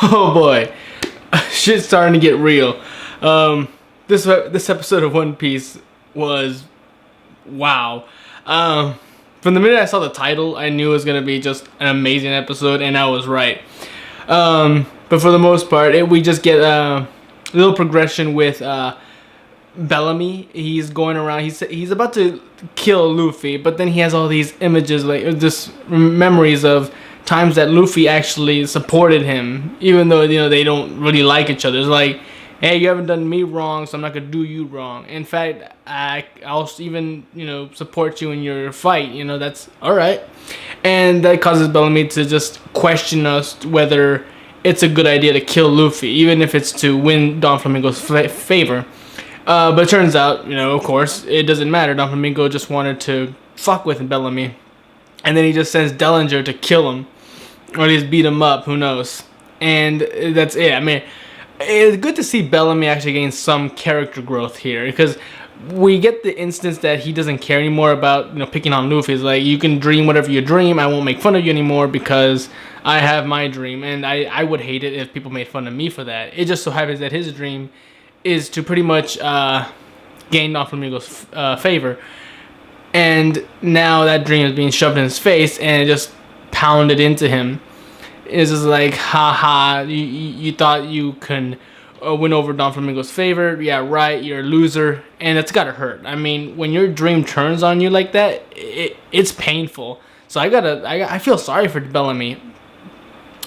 Oh boy, shit's starting to get real. This episode of One Piece was wow. From the minute I saw the title, I knew it was gonna be just an amazing episode, and I was right. But for the most part, we just get a little progression with Bellamy. He's going around. He's about to kill Luffy, but then he has all these images, like just memories of times that Luffy actually supported him, even though they don't really like each other. It's like, hey, you haven't done me wrong, so I'm not gonna do you wrong. In fact, I'll even support you in your fight. That's all right, and that causes Bellamy to just question us whether it's a good idea to kill Luffy, even if it's to win Don Flamingo's favor. But it turns out, of course, it doesn't matter. Don Flamingo just wanted to fuck with Bellamy, and then he just sends Dellinger to kill him, or at least beat him up. Who knows? And that's it. I mean, it's good to see Bellamy actually gain some character growth here, because we get the instance that he doesn't care anymore about picking on Luffy. It's like, you can dream whatever you dream. I won't make fun of you anymore because I have my dream, and I would hate it if people made fun of me for that. It just so happens that his dream is to pretty much gain Don Flamingo's favor, and now that dream is being shoved in his face and just pounded into him. It's just like, haha, you thought you can win over Don Flamingo's favor? Yeah, right, you're a loser, and it's gotta hurt. I mean, when your dream turns on you like that, it's painful. So I feel sorry for Bellamy.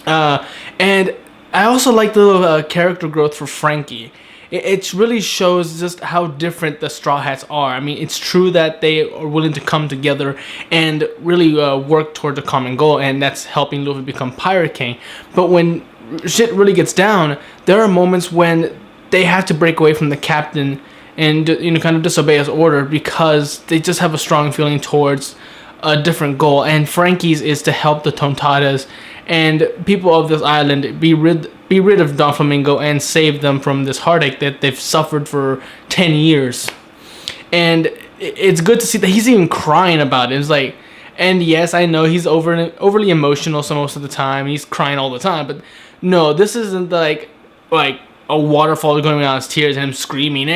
And I also like the little character growth for Franky. It really shows just how different the Straw Hats are. I mean, it's true that they are willing to come together and really work towards a common goal, and that's helping Luffy become Pirate King. But when shit really gets down, there are moments when they have to break away from the captain and kind of disobey his order because they just have a strong feeling towards a different goal. And Franky's is to help the Tontadas and people of this island be rid of Don Flamingo and save them from this heartache that they've suffered for 10 years. And it's good to see that he's even crying about it. It's like, and yes, I know he's overly emotional so most of the time. He's crying all the time, but no, this isn't like a waterfall going down his tears and him screaming.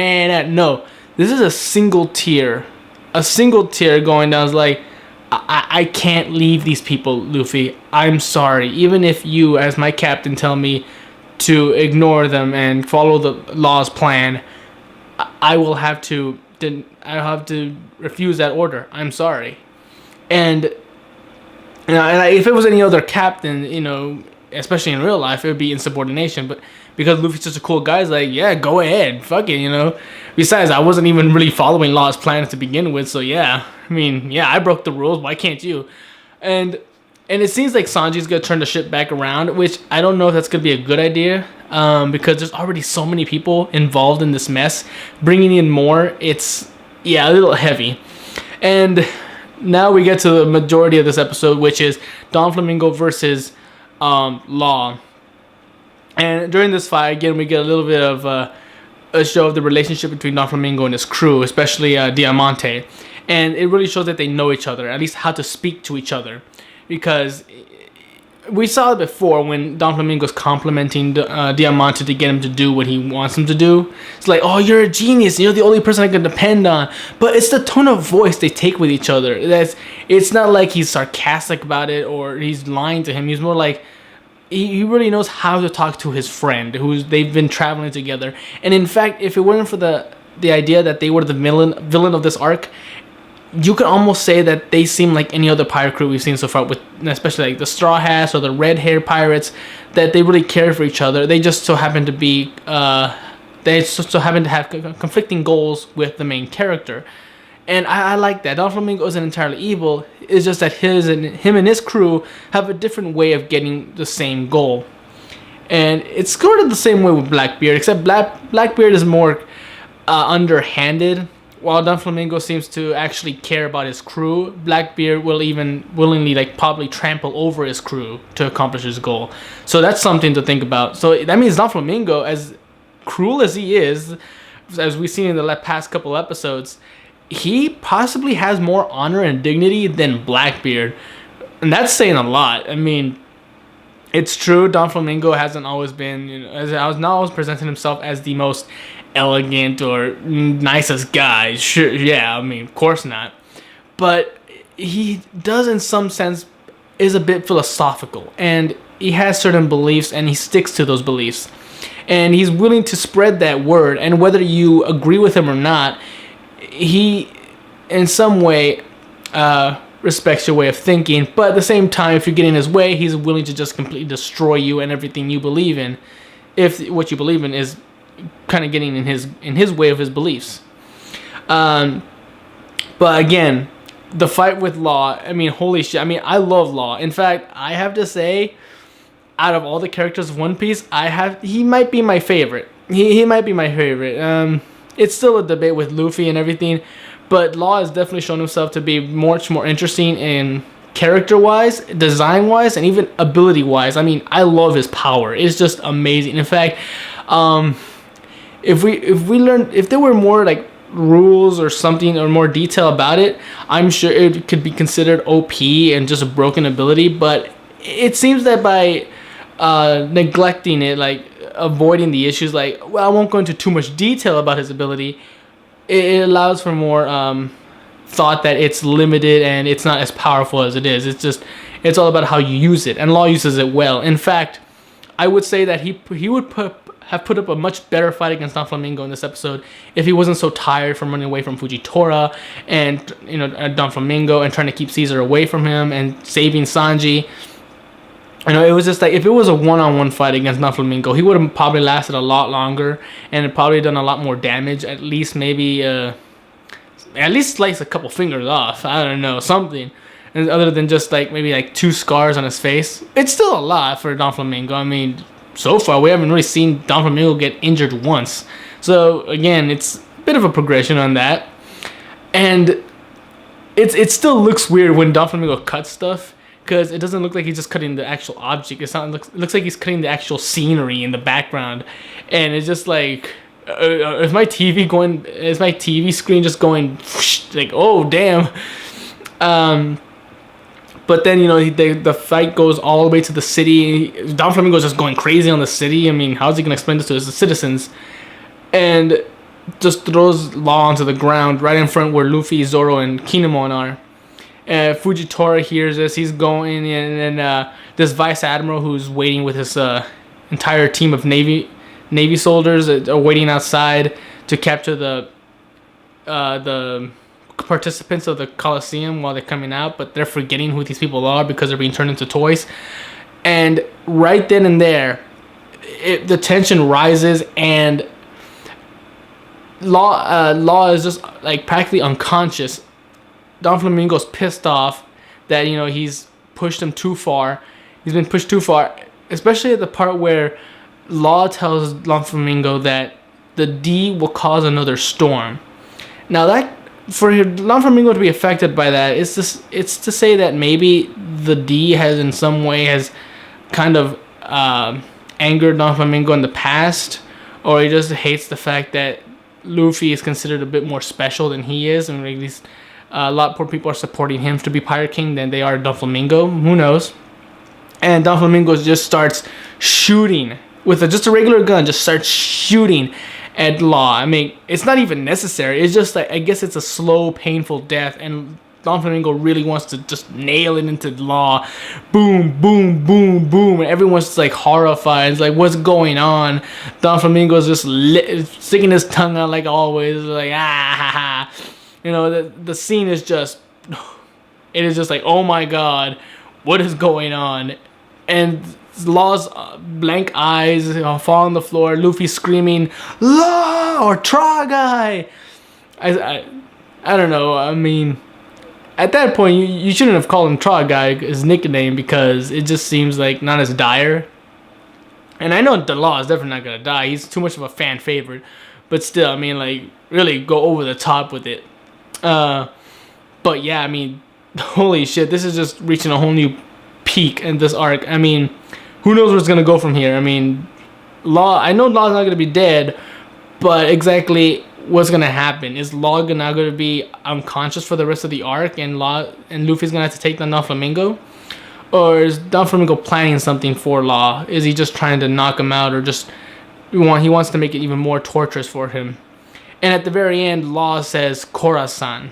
No, this is a single tear going down. It's like, I can't leave these people, Luffy. I'm sorry. Even if you, as my captain, tell me to ignore them and follow the law's plan, I will have to refuse that order. I'm sorry. And if it was any other captain, especially in real life, it would be insubordination. But because Luffy's such a cool guy, he's like, yeah, go ahead, fuck it, Besides, I wasn't even really following Law's plans to begin with, so yeah. I mean, yeah, I broke the rules. Why can't you? And it seems like Sanji's gonna turn the ship back around, which I don't know if that's gonna be a good idea, because there's already so many people involved in this mess. Bringing in more, it's a little heavy. And now we get to the majority of this episode, which is Don Flamingo versus Law. And during this fight, again, we get a little bit of a show of the relationship between Don Flamingo and his crew, especially Diamante. And it really shows that they know each other, at least how to speak to each other. Because we saw it before when Don Flamingo's complimenting Diamante to get him to do what he wants him to do. It's like, oh, you're a genius. You're the only person I can depend on. But it's the tone of voice they take with each other. It's not like he's sarcastic about it or he's lying to him. He's more like, he really knows how to talk to his friend they've been traveling together. And in fact, if it weren't for the idea that they were the villain of this arc, you could almost say that they seem like any other pirate crew we've seen so far, with especially like the Straw Hats or the Red Hair Pirates, that they really care for each other. They just so happen to be they so happen to have conflicting goals with the main character. And I like that. Don Flamingo isn't entirely evil. It's just that him and his crew have a different way of getting the same goal. And it's sort of the same way with Blackbeard, except Blackbeard is more underhanded. While Don Flamingo seems to actually care about his crew, Blackbeard will even willingly probably trample over his crew to accomplish his goal. So that's something to think about. So that means Don Flamingo, as cruel as he is, as we've seen in the past couple episodes, he possibly has more honor and dignity than Blackbeard. And that's saying a lot. I mean, It's true, Don Flamingo hasn't always been, as I was not always presenting himself as the most elegant or nicest guy. Sure, yeah, I mean, of course not. But he does, in some sense, is a bit philosophical, and he has certain beliefs, and he sticks to those beliefs. And he's willing to spread that word, and whether you agree with him or not, he, in some way, respects your way of thinking, but at the same time, if you get in his way, he's willing to just completely destroy you and everything you believe in, if what you believe in is kind of getting in his way of his beliefs. But again, the fight with Law, I mean, holy shit. I mean, I love Law. In fact, I have to say, out of all the characters of One Piece, he might be my favorite. He might be my favorite. It's still a debate with Luffy and everything, but Law has definitely shown himself to be much more interesting in character-wise, design-wise, and even ability-wise. I mean, I love his power. It's just amazing. In fact, if there were more like rules or something or more detail about it, I'm sure it could be considered OP and just a broken ability. But it seems that by neglecting it, like avoiding the issues, like, well, I won't go into too much detail about his ability, it allows for more thought that it's limited and it's not as powerful as it is. It's all about how you use it, and Law uses it well. In fact, I would say that he would have put up a much better fight against Don Flamingo in this episode if he wasn't so tired from running away from Fujitora and Don Flamingo and trying to keep Caesar away from him and saving Sanji. It was just like, if it was a one-on-one fight against Don Flamingo, he would have probably lasted a lot longer and probably done a lot more damage. At least slice a couple fingers off. I don't know, something. And other than just like maybe like 2 scars on his face, it's still a lot for Don Flamingo. I mean, so far we haven't really seen Don Flamingo get injured once. So again, it's a bit of a progression on that, and it still looks weird when Don Flamingo cuts stuff, because it doesn't look like he's just cutting the actual object. It looks like he's cutting the actual scenery in the background, and it's just like, is my TV screen just going whoosh, like, oh damn. But then the fight goes all the way to the city. Don Flamingo's just going crazy on the city. I mean, how's he gonna explain this to his citizens? And just throws Law onto the ground right in front where Luffy, Zoro, and Kinemon are. Fujitora hears this. He's going in, and this vice admiral who's waiting with his entire team of Navy soldiers are waiting outside to capture the participants of the Coliseum while they're coming out, but they're forgetting who these people are because they're being turned into toys. And right then and there, the tension rises, and Law is just like practically unconscious. Don Flamingo's pissed off that he's pushed him too far. He's been pushed too far, especially at the part where Law tells Don Flamingo that the D will cause another storm. Now that, for Don Flamingo to be affected by that, it's to say that maybe the D has kind of angered Don Flamingo in the past, or he just hates the fact that Luffy is considered a bit more special than he is, and at least a lot more people are supporting him to be Pirate King than they are Don Flamingo. Who knows? And Don Flamingo just starts shooting with just a regular gun, just starts shooting at Law. I mean, it's not even necessary. It's just like, I guess it's a slow, painful death, and Don Flamingo really wants to just nail it into Law. Boom, boom, boom, boom, and everyone's just like horrified. It's like, what's going on? Don Flamingo's just sticking his tongue out like always, like ha ha. The scene is just, it is just like, oh my god, what is going on? And Law's blank eyes fall on the floor. Luffy screaming, Law or Try Guy. I don't know. I mean, at that point, you shouldn't have called him Try Guy, his nickname, because it just seems like not as dire. And I know the Law is definitely not gonna die. He's too much of a fan favorite. But still, I mean, like, really go over the top with it. But yeah, I mean, holy shit, this is just reaching a whole new peak in this arc. I mean, who knows where it's gonna go from here? I mean, I know Law's not gonna be dead, but exactly what's gonna happen? Is Law now gonna be unconscious for the rest of the arc, and Luffy's gonna have to take down Flamingo? Or is Doflamingo planning something for Law? Is he just trying to knock him out, or just he wants to make it even more torturous for him? And at the very end, Law says Korra-san.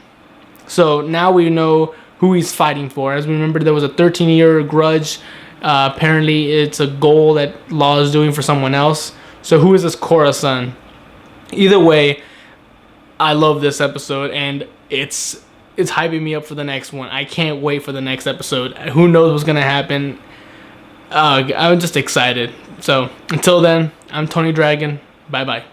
So now we know who he's fighting for. As we remember, there was a 13-year grudge. Apparently, it's a goal that Law is doing for someone else. So who is this Korra-san? Either way, I love this episode, and it's hyping me up for the next one. I can't wait for the next episode. Who knows what's gonna happen? I'm just excited. So until then, I'm Tony Dragon. Bye bye.